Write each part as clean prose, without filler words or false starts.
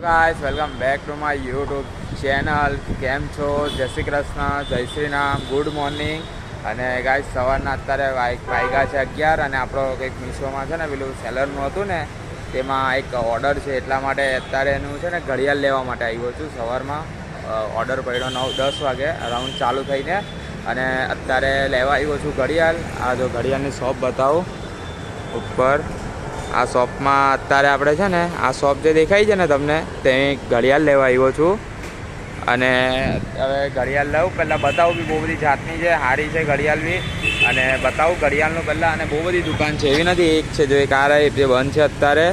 Guys welcome back to my YouTube channel. કેમ છો? જય શ્રી કૃષ્ણ, જય શ્રી રામ, ગુડ મોર્નિંગ. અને ગાઈસ સવારના અત્યારે વાગ્યા છે 11 અને આપણો કંઈક મીશોમાં છે ને પેલું સેલરનું હતું ને તેમાં એક ઓર્ડર છે, એટલા માટે અત્યારે એનું છે ને ઘડિયાળ લેવા માટે આવ્યો છું. સવારમાં ઓર્ડર પડ્યો 9-10 વાગે અરાઉન્ડ ચાલુ થઈને, અને અત્યારે લેવા આવ્યો છું ઘડિયાળ. આ જો ઘડિયાળની શોપ બતાવું ઉપર. આ શોપમાં અત્યારે આપણે છે ને આ શોપ જે દેખાય છે ને તમને, તે ઘડિયાળ લેવા આવ્યો છું. અને હવે ઘડિયાળ લઉં પહેલાં બતાવું બી બહુ બધી જાતની છે, સારી છે ઘડિયાળ બી. અને બતાવું ઘડિયાળનું પહેલાં. અને બહુ બધી દુકાન છે, એવી નથી એક છે. જો એક આ રહી જે બંધ છે અત્યારે,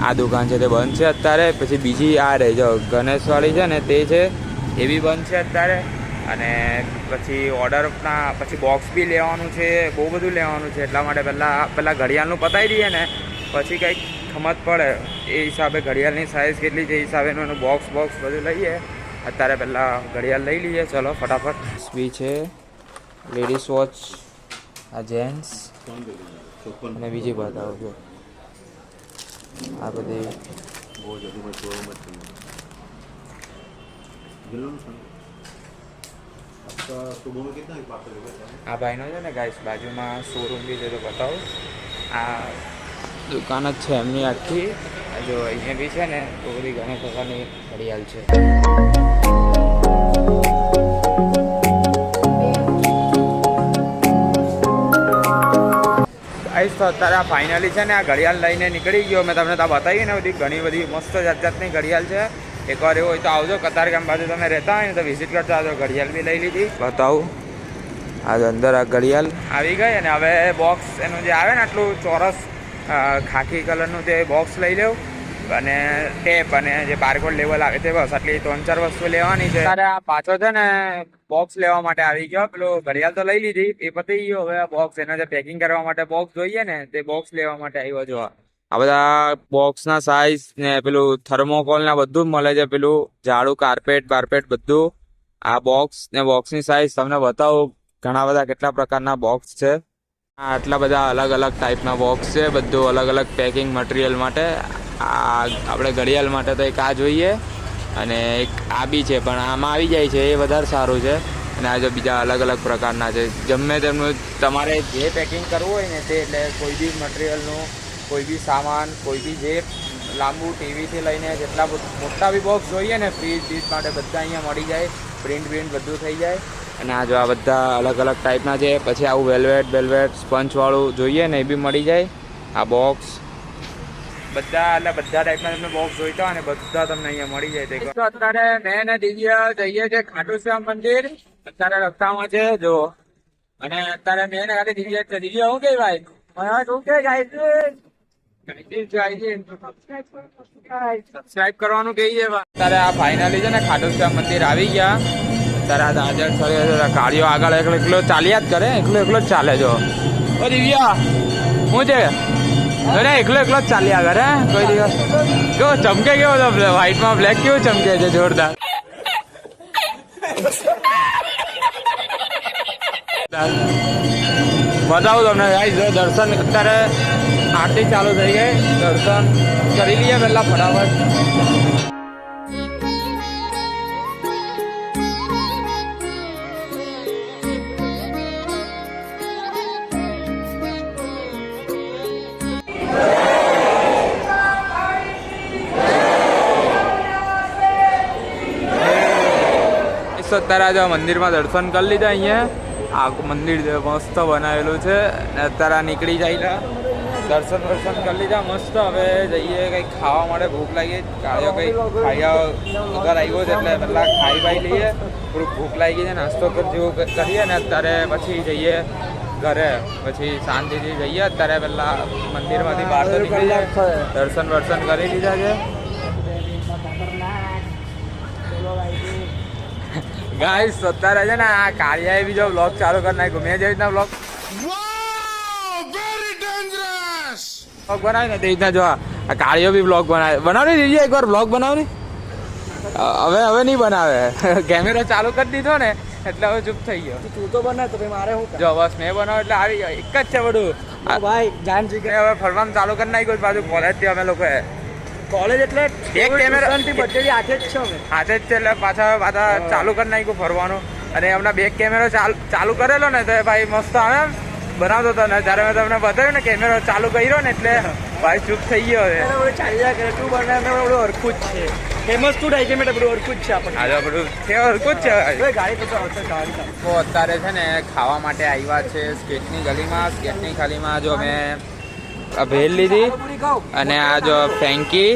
આ દુકાન છે તે બંધ છે અત્યારે. પછી બીજી આ રહી જો ગણેશવાળી છે ને તે છે, એ બી બંધ છે અત્યારે. અને પછી ઓર્ડરના પછી બોક્સ બી લેવાનું છે, બહુ બધું લેવાનું છે. એટલા માટે પહેલાં ઘડિયાળનું પતાવી દઈએ ને પછી કંઈક સમજ પડે એ હિસાબે ઘડિયાળની સાઇઝ કેટલી છે એ હિસાબેનું એનું બોક્સ બધું લઈએ. અત્યારે પહેલાં ઘડિયાળ લઈ લઈએ. ચલો ફટાફટ. બી છે લેડીઝ વોચ, આ જેન્ટ્સ, અને બીજી બતાવો જો આ બધી. આ ભાઈનો છે ને ગાઈસ બાજુમાં શોરૂમ બી છે તો બતાવું. આ દુકાન જ છે એમની આખી. જો અહીંયા બી છે ને તો બધી ઘણી પ્રકારની ઘડિયાળ છે. ગાઈસ તો અત્યારે આ ફાઇનલી છે ને આ ઘડિયાળ લઈને નીકળી ગયો. મેં તમને ત્યાં બતાવી ને બધી ઘણી બધી મસ્ત જાતની ઘડિયાળ છે. એકવાર એવું હોય તો આવજો, કતારગામ બાજુ તમે રહેતા હોય ને તો વિઝિટ કરતા આવજો. ઘડિયાળ બી લઈ લીધી. બતાવું આ અંદર આ ઘડિયાળ આવી ગઈ. અને હવે બોક્સ એનું જે આવે ને આટલું ચોરસ ખાકી કલરનું તે બોક્સ લઈ લેવું. અને ટેપ અને જે બારકોડ લેવલ આવે તે બસ આટલી 3-4 વસ્તુ લેવાની છે. ત્યારે આ પાછો છે ને બોક્સ લેવા માટે આવી ગયો. પેલું ઘડિયાળ તો લઈ લીધી, એ પતી ગયો. હવે બોક્સ એના જે પેકિંગ કરવા માટે બોક્સ જોઈએ ને તે બોક્સ લેવા માટે આવ્યો છો. આ બધા બોક્સના સાઇઝ ને પેલું થર્મોકોલ ને બધું જ મળે છે. પેલું ઝાડુ બારપેટ બધું. આ બોક્સ ને બોક્સની સાઇઝ તમને બતાવું. ઘણા બધા કેટલા પ્રકારના બોક્સ છે. આટલા બધા અલગ અલગ ટાઈપના બોક્સ છે, બધું અલગ અલગ પેકિંગ મટીરિયલ માટે. આ આપણે ઘડિયાળ માટે તો એક આ જોઈએ, અને એક આ બી છે, પણ આમાં આવી જાય છે એ વધારે સારું છે. અને આ જો બીજા અલગ અલગ પ્રકારના છે. ગમે તેમનું તમારે જે પેકિંગ કરવું હોય ને તે, એટલે કોઈ બી મટીરિયલનું, કોઈ બી સામાન, કોઈ બી જે લાંબુ ટીવીથી લઈને જેટલા મોટા બી બોક્સ જોઈએ ને ફ્રીજ માટે બધા અહીંયા મળી જાય. પ્રિન્ટ બધું થઈ જાય. અને આ જો આ બધા અલગ અલગ ટાઈપના છે. પછી આવું વેલ્વેટ સ્પંચવાળું જોઈએ ને એ બી મળી જાય. આ બોક્સ બધા ટાઈપના તમને બોક્સ જોઈતા હોય ને બધા તમને અહીંયા મળી જાય. તો અત્યારે મેં ને દિવ્ય જઈએ છે ખાટુ શ્યામ મંદિર. અત્યારે રસ્તામાં છે જો. અને અત્યારે મેં ને ખાલી દિવ્ય છે. દિવ્ય હું કે ભાઈ શું કે સબસ્ક્રાઇબ કરવાનું કહીએ. અત્યારે આ ફાઇનલી છે ને ખાટુ શ્યામ મંદિર આવી ગયા. અત્યારે આ દાદર ગાડીઓ આગળ એકલો ચાલ્યા જ કરે, એકલો જ ચાલે. જો ઓ દિવ્યા શું છે? અરે એકલો જ ચાલ્યા કરે. કોઈ દિવસ કેવો ચમકે, કેવો તો વ્હાઈટમાં બ્લેક કેવું ચમકે છે જોરદાર. બતાવું તમને ગાઈસ જો દર્શન. અત્યારે આરતી ચાલુ થઈ ગઈ. દર્શન કરી લઈએ પહેલા ફટાફટ. અત્યારે જો મંદિરમાં દર્શન કરી લીધા. અહીંયા આ મંદિર મસ્ત બનાવેલું છે. અત્યારે નીકળી જાય દર્શન કરી લીધા મસ્ત. હવે જઈએ કંઈક ખાવા માટે. ભૂખ લાગી, કાળિયો કંઈક ખાଇବା વગર આવ્યો છે એટલે પહેલાં ખાઈ લઈએ. થોડુંક ભૂખ લાગી છે, નાસ્તો જેવું કરીએ ને અત્યારે પછી જઈએ ઘરે. પછી શાંતિથી જઈએ. અત્યારે પહેલાં મંદિરમાંથી બહાર તો નીકળી જાય. દર્શન કરી લીધા છે. ગાઈસ અત્યારે છે ને આ કાળિયાએ બીજો બ્લોગ ચાલુ કરી નાખ્યો. મેં જે રીતના બ્લોગ બનાવી ને તે રીતના જો આ કાળિયો બી બ્લોગ બનાવી દીધી. એકવાર બ્લોગ બનાવની. હવે નહીં બનાવે. કેમેરો ચાલુ કરી દીધો ને એટલે હવે ચૂપ થઈ ગયો. તું તો બનાવ તો મારે શું? જો બસ મેં બનાવ એટલે આવી ગયો. એક જ છે બધું. ભાઈ જાન જી હવે ફરવાનું ચાલુ કરી નાખ્યું. બાજુ કોલેજ થી અમે લોકો કોલેજ એટલે એક કેમેરા બચેલી હાથે જ છે અમે. હાથે જ છે એટલે પાછા ચાલુ કરી નાખ્યું ફરવાનું. અને હમણાં બેક કેમેરો ચાલુ કરેલો ને તો ભાઈ મસ્ત આવે બનાવતો હતો ને જ્યારે મેં તમને બતાવ્યું ને કેમેરો ચાલુ કર્યો ને એટલે ભાઈ ચૂપ થઈ ગયો છે. ચાલ્યા કરે તું બને બધું અરખું જ છે. ફેમસ તું ડાય કે બધું અરખું જ છે આપણને. આજે બધું છે હરકું જ છે. ગાડી તો આવશે ગાડી. તો અત્યારે છે ને ખાવા માટે આવ્યા છે સ્કેટની ગલીમાં. સ્કેટની ગલીમાં જો મેં ભેલ લીધી અને આ જો ફેંકી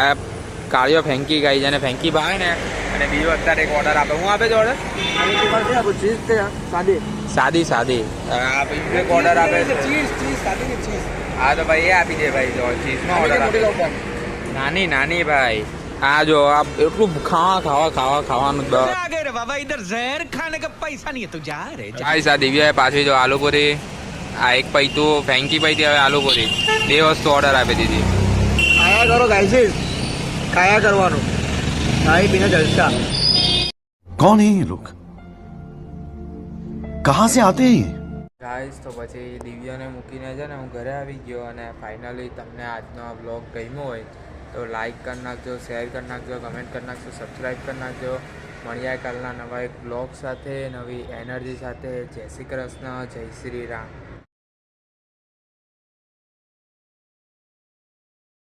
આ કાળિયો ફેંકી ગઈ છે અને ફેંકી ભાવે ને. અને બીજો અત્યારે એક ઓર્ડર આપે. હું આપે છે ઓર્ડર સાદી સાદી. આ બીજો એક ઓર્ડર આપે છે. હા તો ભાઈ એ આપી દે ભાઈ જો ચીઝનો ઓર્ડર આપે. નાની નાની ભાઈ આ જો આ એટલું ખાવાનું इधर जहर खाने का पैसा नहीं है तो जा रहे ભાઈ સા દિવ્યા પાછી જો આલુપુરી આ એક પૈતું ફેંકી પૈતી હવે આલુપુરી 2 વસ્તુ ઓર્ડર આપી દીધી. ખાયા કરો ગાઈસ, ખાયા કરવાનું. ખાઈ પીને જલસા. कौन है ये लोग, कहाँ से आते हैं ये? ગાઈસ તો પછી દિવ્યાને મૂકીને છે ને હું ઘરે આવી ગયો. અને ફાઇનલી તમને આજનો આ બ્લોગ ગમ્યો હોય તો લાઈક કરી નાખજો, શેર કરી નાખજો, કમેન્ટ કરી નાખજો, સબસ્ક્રાઈબ કરી નાખજો. મળ્યા કાલના નવા એક બ્લોગ સાથે, નવી એનર્જી સાથે. જય શ્રી કૃષ્ણ, જય શ્રી રામ.